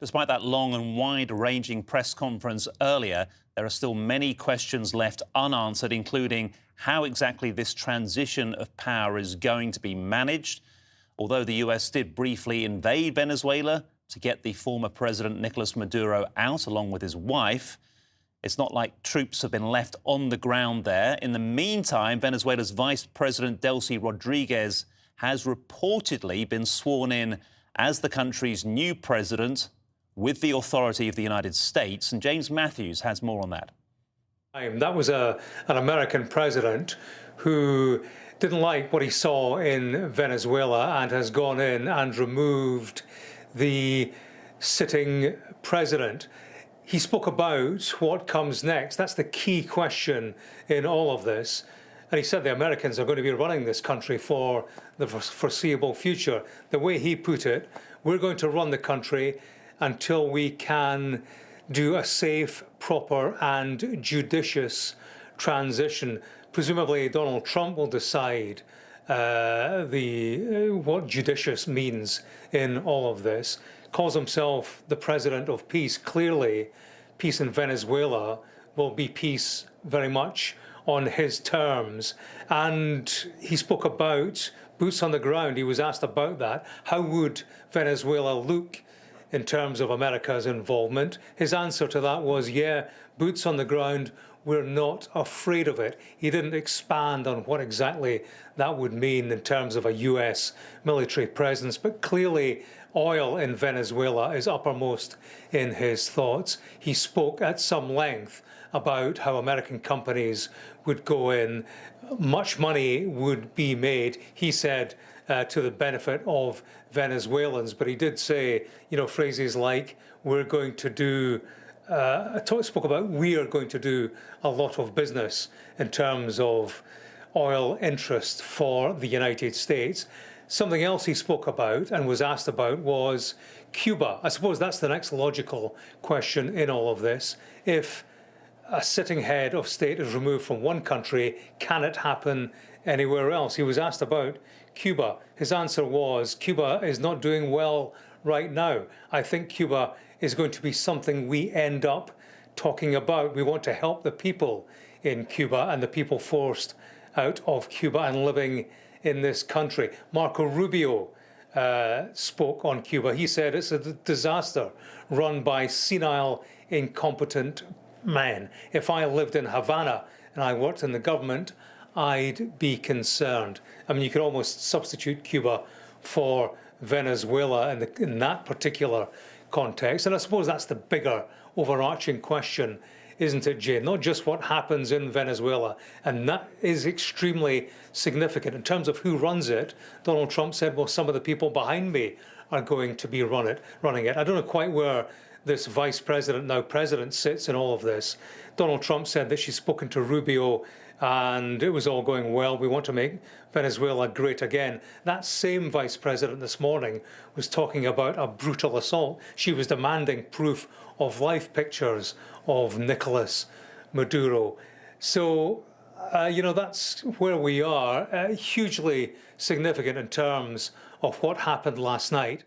Despite that long and wide-ranging press conference earlier, there are still many questions left unanswered, including how exactly this transition of power is going to be managed. Although the US did briefly invade Venezuela to get the former president Nicolas Maduro out along with his wife, it's not like troops have been left on the ground there. In the meantime, Venezuela's Vice President Delcy Rodriguez has reportedly been sworn in as the country's new president with the authority of the United States. And James Matthews has more on that. That was an American president who didn't like what he saw in Venezuela and has gone in and removed the sitting president. He spoke about what comes next. That's the key question in all of this. And he said the Americans are going to be running this country for the foreseeable future. The way he put it, we're going to run the country until we can do a safe, proper and judicious transition. Presumably Donald Trump will decide what judicious means in all of this. Calls himself the president of peace. Clearly, peace in Venezuela will be peace very much on his terms. And he spoke about boots on the ground. He was asked about that. How would Venezuela look in terms of America's involvement? His answer to that was, yeah, boots on the ground, we're not afraid of it. He didn't expand on what exactly that would mean in terms of a US military presence, but clearly oil in Venezuela is uppermost in his thoughts. He spoke at some length about how American companies would go in, much money would be made, he said, to the benefit of Venezuelans. But he did say, phrases like, we're going to do, spoke about we are going to do a lot of business in terms of oil interest for the United States. Something else he spoke about and was asked about was Cuba. I suppose that's the next logical question in all of this. If a sitting head of state is removed from one country, can it happen anywhere else? He was asked about Cuba. His answer was, Cuba is not doing well right now. I think Cuba is going to be something we end up talking about. We want to help the people in Cuba and the people forced out of Cuba and living in this country. Marco Rubio spoke on Cuba. He said it's a disaster run by senile, incompetent men. If I lived in Havana and I worked in the government, I'd be concerned. I mean, you could almost substitute Cuba for Venezuela in that particular context. And I suppose that's the bigger overarching question, isn't it, Jane? Not just what happens in Venezuela. And that is extremely significant. In terms of who runs it, Donald Trump said, well, some of the people behind me are going to be running it. I don't know quite where this vice president, now president, sits in all of this. Donald Trump said that she's spoken to Rubio and it was all going well. We want to make Venezuela great again. That same vice president this morning was talking about a brutal assault. She was demanding proof of life pictures of Nicolas Maduro. So, that's where we are. Hugely significant in terms of what happened last night.